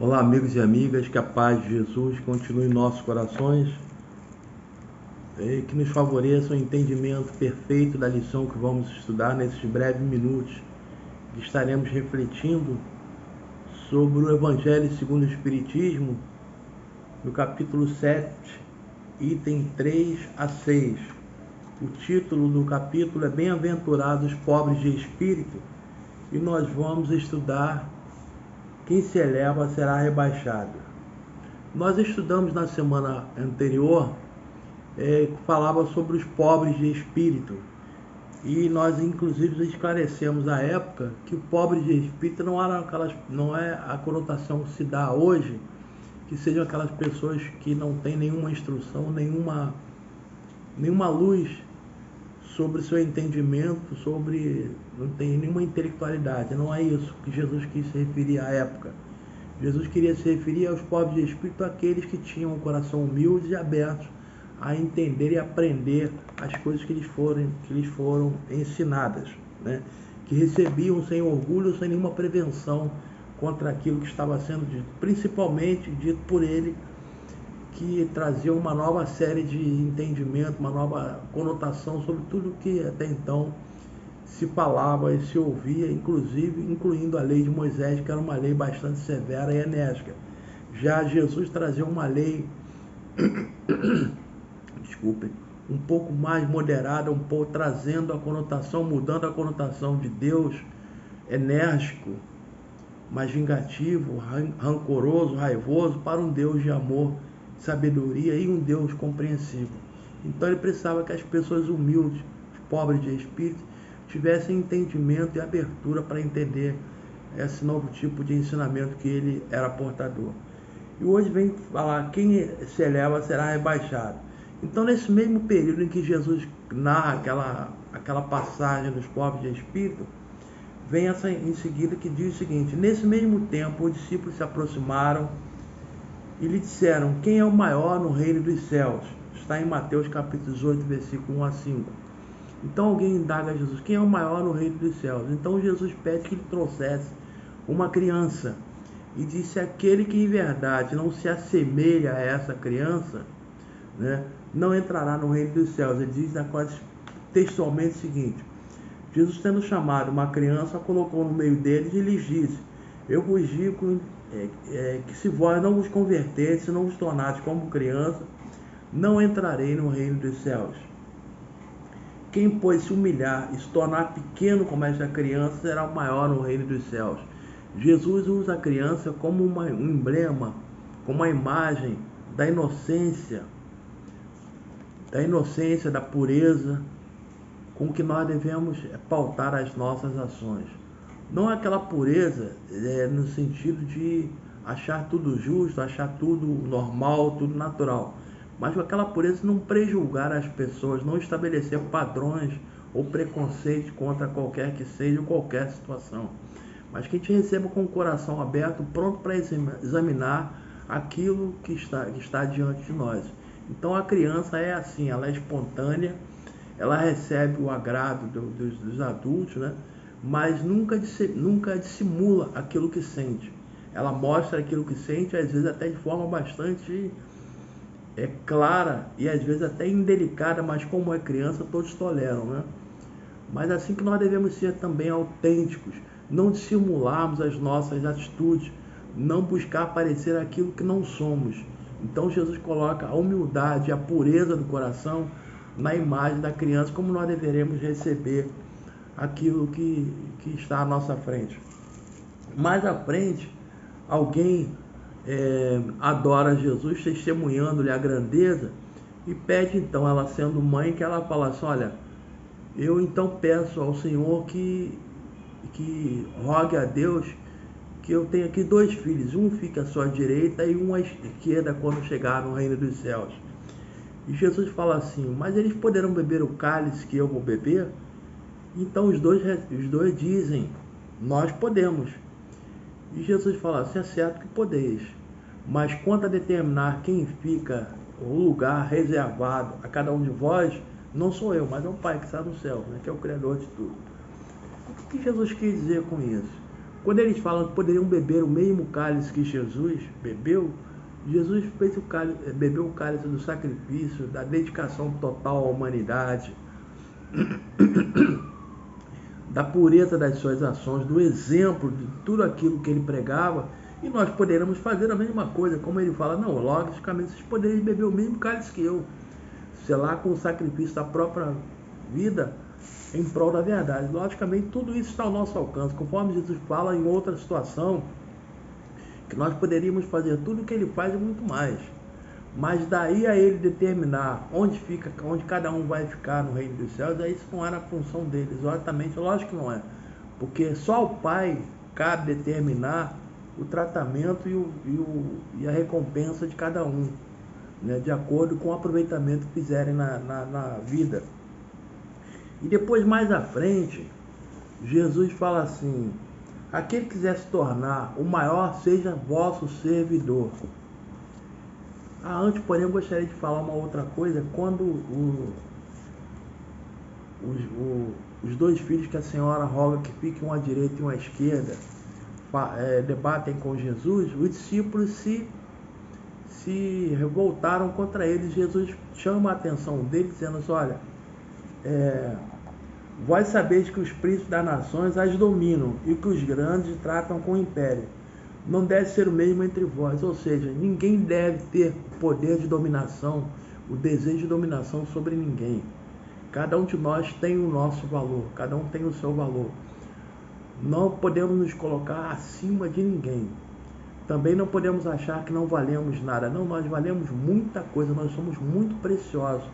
Olá, amigos e amigas, que a paz de Jesus continue em nossos corações e que nos favoreça o entendimento perfeito da lição que vamos estudar nesses breves minutos, que estaremos refletindo sobre o Evangelho segundo o Espiritismo, no capítulo 7, item 3 a 6. O título do capítulo é Bem-aventurados os pobres de espírito, e nós vamos estudar quem se eleva será rebaixado. Nós estudamos na semana anterior, falava sobre os pobres de espírito, e nós inclusive esclarecemos à época que o pobre de espírito não é a conotação que se dá hoje, que sejam aquelas pessoas que não têm nenhuma instrução, nenhuma luz sobre seu entendimento, não tem nenhuma intelectualidade. Não é isso que Jesus quis se referir à época. Jesus queria se referir aos pobres de espírito, aqueles que tinham um coração humilde e aberto a entender e aprender as coisas que lhes foram ensinadas, né? Que recebiam sem orgulho, sem nenhuma prevenção contra aquilo que estava sendo dito, principalmente dito por ele, que trazia uma nova série de entendimento, uma nova conotação sobre tudo que até então se falava e se ouvia, incluindo a lei de Moisés, que era uma lei bastante severa e enérgica. Já Jesus trazia uma lei um pouco mais moderada, trazendo a conotação, mudando a conotação de Deus enérgico, mais vingativo, rancoroso, raivoso, para um Deus de amor, sabedoria e um Deus compreensivo. Então ele precisava que as pessoas humildes, os pobres de espírito, tivessem entendimento e abertura para entender esse novo tipo de ensinamento que ele era portador. E hoje vem falar: quem se eleva será rebaixado. Então, nesse mesmo período em que Jesus narra aquela passagem dos pobres de espírito, vem essa em seguida que diz o seguinte: nesse mesmo tempo os discípulos se aproximaram e lhe disseram: quem é o maior no reino dos céus? Está em Mateus capítulo 18, versículo 1 a 5. Então alguém indaga a Jesus: quem é o maior no reino dos céus? Então Jesus pede que lhe trouxesse uma criança e disse: aquele que em verdade não se assemelha a essa criança, né, não entrará no reino dos céus. Ele diz textualmente o seguinte: Jesus, tendo chamado uma criança, a colocou no meio deles e lhes disse: eu vos digo que se vós não vos converterdes, se não vos tornares como criança, não entrarei no reino dos céus. Quem, pois, se humilhar e se tornar pequeno como esta criança, será o maior no reino dos céus. Jesus usa a criança como um emblema, como uma imagem da inocência, da pureza, com que nós devemos pautar as nossas ações. Não é aquela pureza no sentido de achar tudo justo, achar tudo normal, tudo natural, mas com aquela pureza não prejulgar as pessoas, não estabelecer padrões ou preconceitos contra qualquer que seja, qualquer situação, mas que a gente receba com o coração aberto, pronto para examinar aquilo que está diante de nós. Então a criança é assim, ela é espontânea, ela recebe o agrado dos adultos, né? Mas nunca dissimula aquilo que sente. Ela mostra aquilo que sente, às vezes até de forma bastante clara e às vezes até indelicada, mas como é criança, todos toleram, né? Mas assim que nós devemos ser também autênticos, não dissimularmos as nossas atitudes, não buscar parecer aquilo que não somos. Então Jesus coloca a humildade, a pureza do coração na imagem da criança, como nós deveremos receber aquilo que está à nossa frente. Mais à frente, alguém adora Jesus, testemunhando-lhe a grandeza, e pede então, ela sendo mãe, que ela fala assim: olha, eu então peço ao Senhor que rogue a Deus que eu tenho aqui 2 filhos, um fica à sua direita e um à esquerda quando chegar no reino dos céus. E Jesus fala assim: mas eles poderão beber o cálice que eu vou beber? Então os dois dizem: nós podemos. E Jesus fala assim: é certo que podeis, mas quanto a determinar quem fica o lugar reservado a cada um de vós, não sou eu, mas é o Pai que está no céu, né, que é o Criador de tudo. O que Jesus quis dizer com isso? Quando eles falam que poderiam beber o mesmo cálice que Jesus bebeu, Jesus fez bebeu o cálice do sacrifício, da dedicação total à humanidade, da pureza das suas ações, do exemplo de tudo aquilo que ele pregava, e nós poderemos fazer a mesma coisa, como ele fala, não, logicamente vocês poderiam beber o mesmo cálice que eu, selar com o sacrifício da própria vida em prol da verdade. Logicamente tudo isso está ao nosso alcance, conforme Jesus fala em outra situação, que nós poderíamos fazer tudo o que ele faz e muito mais. Mas daí a ele determinar onde cada um vai ficar no reino dos céus, isso não era a função dele, exatamente, lógico que não é. Porque só ao Pai cabe determinar o tratamento e a recompensa de cada um, né, de acordo com o aproveitamento que fizerem na vida. E depois, mais à frente, Jesus fala assim: aquele que quiser se tornar o maior, seja vosso servidor. Antes, porém, eu gostaria de falar uma outra coisa. Quando os dois filhos que a senhora roga que fiquem um à direita e um à esquerda debatem com Jesus, os discípulos se revoltaram contra eles. Jesus chama a atenção deles, dizendo assim: olha, vós sabeis que os príncipes das nações as dominam e que os grandes tratam com império. Não deve ser o mesmo entre vós, ou seja, ninguém deve ter o poder de dominação, o desejo de dominação sobre ninguém. Cada um de nós tem o nosso valor, cada um tem o seu valor. Não podemos nos colocar acima de ninguém. Também não podemos achar que não valemos nada. Não, nós valemos muita coisa, nós somos muito preciosos,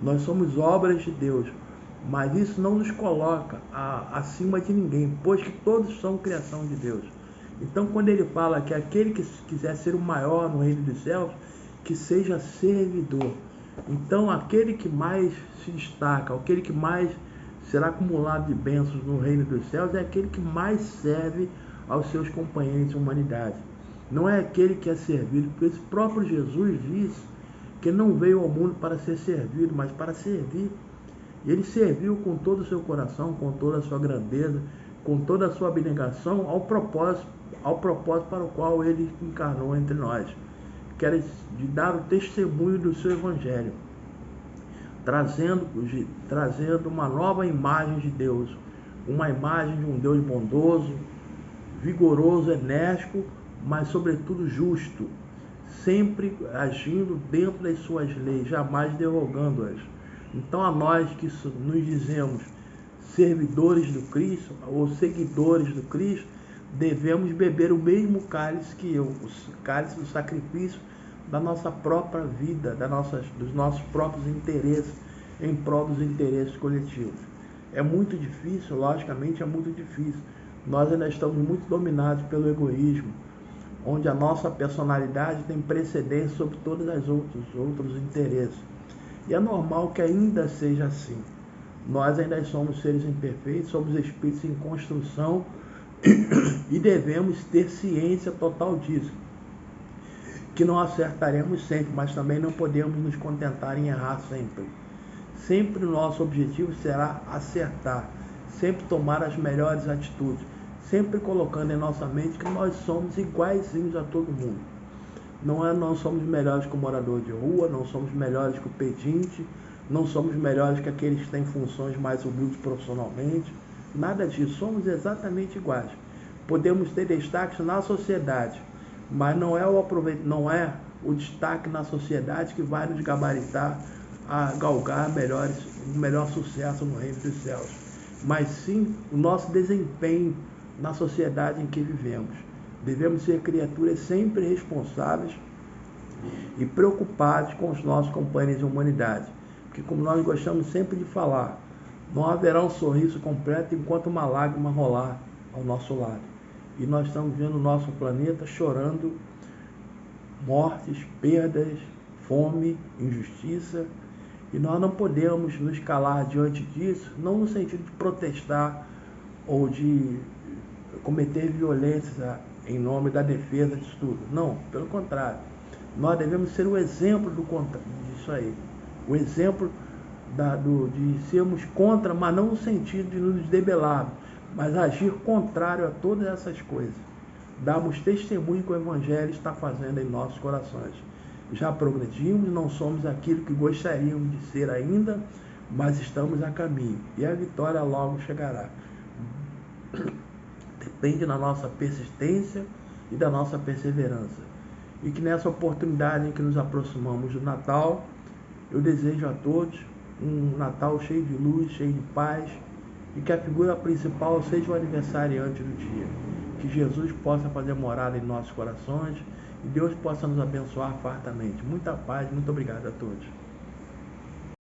nós somos obras de Deus. Mas isso não nos coloca acima de ninguém, pois que todos são criação de Deus. Então, quando ele fala que aquele que quiser ser o maior no reino dos céus, que seja servidor. Então, aquele que mais se destaca, aquele que mais será acumulado de bênçãos no reino dos céus, é aquele que mais serve aos seus companheiros de humanidade. Não é aquele que é servido, porque esse próprio Jesus disse que não veio ao mundo para ser servido, mas para servir. E ele serviu com todo o seu coração, com toda a sua grandeza, com toda a sua abnegação, ao propósito para o qual ele encarnou entre nós, que era de dar o testemunho do seu evangelho, trazendo uma nova imagem de Deus, uma imagem de um Deus bondoso, vigoroso, enérgico, mas sobretudo justo, sempre agindo dentro das suas leis, jamais derrogando-as. Então, a nós que nos dizemos servidores do Cristo ou seguidores do Cristo, devemos beber o mesmo cálice que eu, o cálice do sacrifício da nossa própria vida, dos nossos próprios interesses, em prol dos interesses coletivos. É muito difícil, logicamente é muito difícil. Nós ainda estamos muito dominados pelo egoísmo, onde a nossa personalidade tem precedência sobre todos os outros interesses. E é normal que ainda seja assim. Nós ainda somos seres imperfeitos, somos espíritos em construção e devemos ter ciência total disso, que não acertaremos sempre, mas também não podemos nos contentar em errar sempre. Sempre o nosso objetivo será acertar, sempre tomar as melhores atitudes, sempre colocando em nossa mente que nós somos iguaizinhos a todo mundo. Não somos melhores que o morador de rua, não somos melhores que o pedinte, não somos melhores que aqueles que têm funções mais humildes profissionalmente, nada disso, somos exatamente iguais. Podemos ter destaques na sociedade, mas não é o destaque na sociedade que vai nos gabaritar a galgar o melhor sucesso no reino dos céus, mas sim o nosso desempenho na sociedade em que vivemos. Devemos ser criaturas sempre responsáveis e preocupados com os nossos companheiros de humanidade, porque, como nós gostamos sempre de falar, não haverá um sorriso completo enquanto uma lágrima rolar ao nosso lado. E nós estamos vendo o nosso planeta chorando mortes, perdas, fome, injustiça, e nós não podemos nos calar diante disso, não no sentido de protestar ou de cometer violência em nome da defesa disso tudo. Não, pelo contrário. Nós devemos ser o exemplo disso aí. O exemplo de sermos contra, mas não no sentido de nos debelarmos, mas agir contrário a todas essas coisas. Damos testemunho que o Evangelho está fazendo em nossos corações. Já progredimos, não somos aquilo que gostaríamos de ser ainda, mas estamos a caminho e a vitória logo chegará. Depende da nossa persistência e da nossa perseverança. E que nessa oportunidade em que nos aproximamos do Natal, eu desejo a todos um Natal cheio de luz, cheio de paz, e que a figura principal seja o aniversariante do dia. Que Jesus possa fazer morada em nossos corações e Deus possa nos abençoar fartamente. Muita paz, muito obrigado a todos.